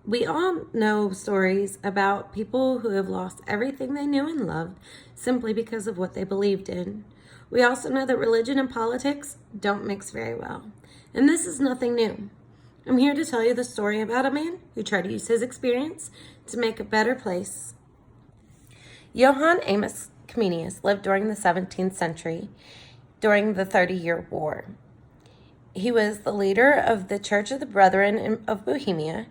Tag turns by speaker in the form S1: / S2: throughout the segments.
S1: We all know stories about people who have lost everything they knew and loved simply because of what they believed in. We also know that religion and politics don't mix very well. And this is nothing new. I'm here to tell you the story about a man who tried to use his experience to make a better place. Johann Amos Comenius lived during the 17th century, during the 30-Year War. He was the leader of the Church of the Brethren of Bohemia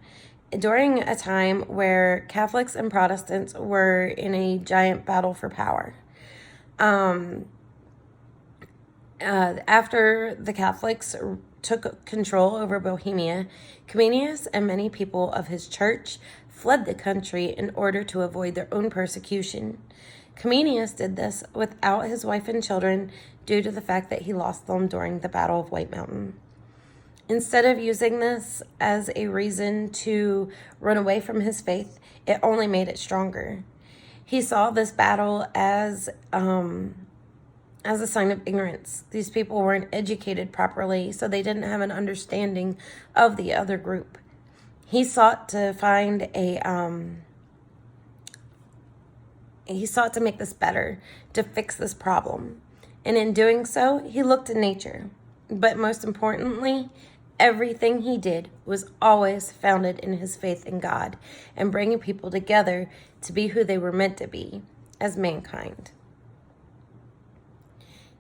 S1: during a time where Catholics and Protestants were in a giant battle for power. After the Catholics took control over Bohemia, Comenius and many people of his church fled the country in order to avoid their own persecution. Comenius did this without his wife and children due to the fact that he lost them during the Battle of White Mountain. Instead of using this as a reason to run away from his faith, it only made it stronger. He saw this battle as a sign of ignorance. These people weren't educated properly, so they didn't have an understanding of the other group. He sought to find he sought to make this better, to fix this problem. And in doing so, he looked to nature. But most importantly, everything he did was always founded in his faith in God and bringing people together to be who they were meant to be as mankind.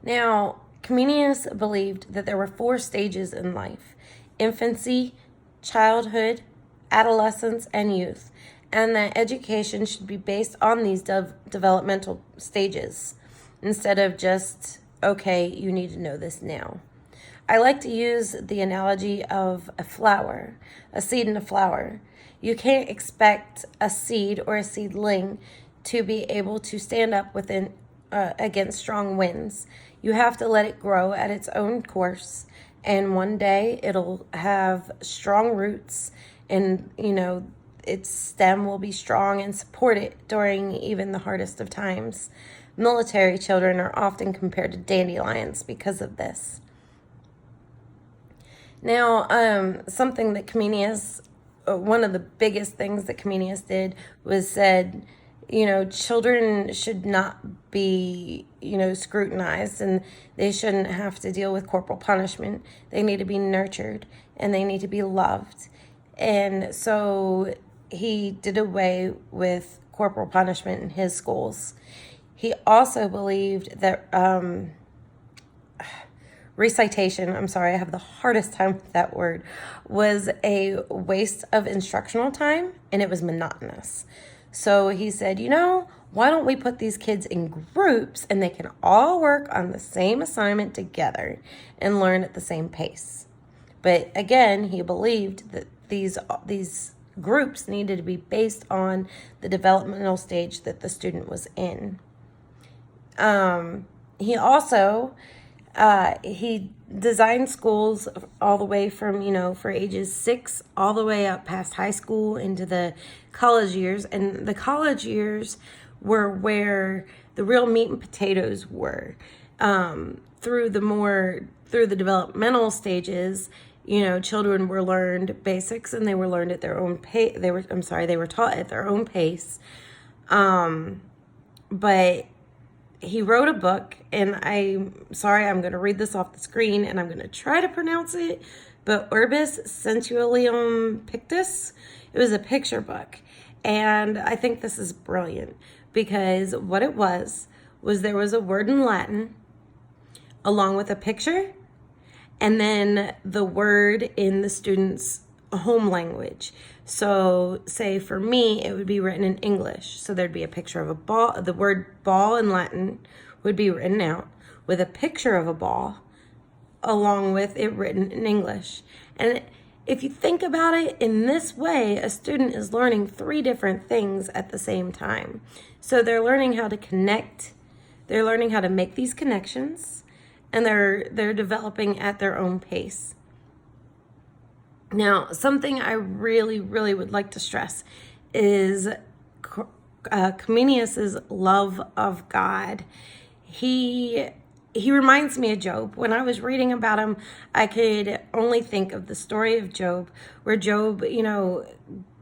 S1: Now, Comenius believed that there were 4 stages in life: infancy, childhood, adolescence, and youth, and that education should be based on these developmental stages instead of just, okay, you need to know this now. I like to use the analogy of a flower, a seed in a flower. You can't expect a seed or a seedling to be able to stand up against strong winds. You have to let it grow at its own course, and one day it'll have strong roots, and its stem will be strong and support it during even the hardest of times. Military children are often compared to dandelions because of this. Now, something that Comenius, one of the biggest things that Comenius did was said, children should not be, scrutinized, and they shouldn't have to deal with corporal punishment. They need to be nurtured and they need to be loved. And so he did away with corporal punishment in his schools. He also believed that recitation, I'm sorry, I have the hardest time with that word, was a waste of instructional time, and it was monotonous. So he said, why don't we put these kids in groups and they can all work on the same assignment together and learn at the same pace. But again, he believed that these groups needed to be based on the developmental stage that the student was in. He also he designed schools all the way from, for ages 6 all the way up past high school into the college years. And the college years were where the real meat and potatoes were. Through the developmental stages, children were learned basics and they were learned at their own pace. They were taught at their own pace. But he wrote a book, and I'm going to read this off the screen, and I'm going to try to pronounce it, but Orbis Sensualium Pictus. It was a picture book, and I think this is brilliant, because what it was there was a word in Latin, along with a picture, and then the word in the student's home language. So say for me, it would be written in English. So there'd be a picture of a ball. The word ball in Latin would be written out with a picture of a ball along with it written in English. And if you think about it in this way, a student is learning 3 different things at the same time. So they're learning how to connect, they're learning how to make these connections, and they're developing at their own pace. Now, something I really, really would like to stress is Comenius's love of God. He reminds me of Job. When I was reading about him, I could only think of the story of Job, where Job,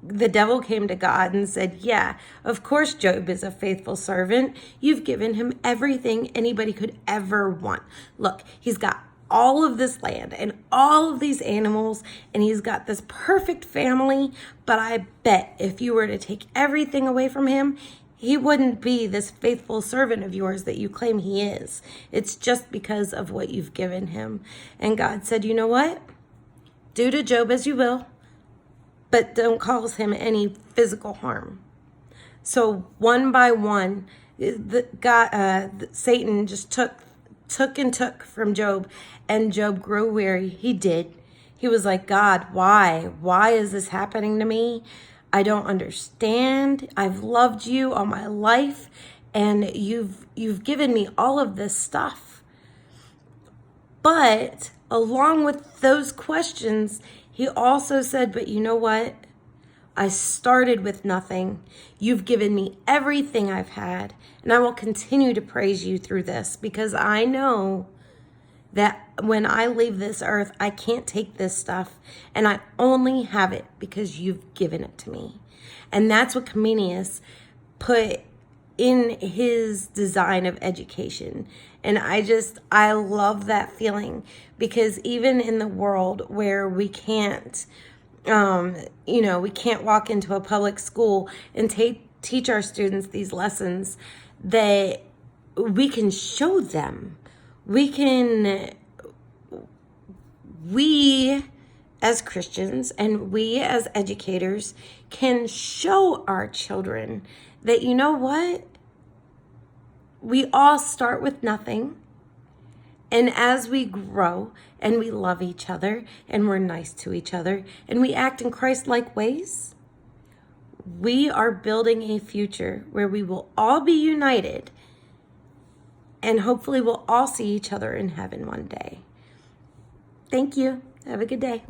S1: the devil came to God and said, yeah, of course Job is a faithful servant. You've given him everything anybody could ever want. Look, he's got all of this land and all of these animals, and he's got this perfect family. But I bet if you were to take everything away from him, he wouldn't be this faithful servant of yours that you claim he is. It's just because of what you've given him. And God said, you know what? Do to Job as you will, but don't cause him any physical harm. So one by one, Satan just took from Job, and Job grew weary. He did. He was like, God, why? Why is this happening to me? I don't understand. I've loved you all my life, and you've given me all of this stuff. But along with those questions, he also said, but you know what? I started with nothing. You've given me everything I've had, and I will continue to praise you through this, because I know that when I leave this earth, I can't take this stuff, and I only have it because you've given it to me. And that's what Comenius put in his design of education. And I love that feeling, because even in the world where we can't, we can't walk into a public school and teach our students these lessons, that we can show them. We as Christians and we as educators can show our children that, you know what? We all start with nothing. And as we grow and we love each other and we're nice to each other and we act in Christ-like ways, we are building a future where we will all be united, and hopefully we'll all see each other in heaven one day. Thank you. Have a good day.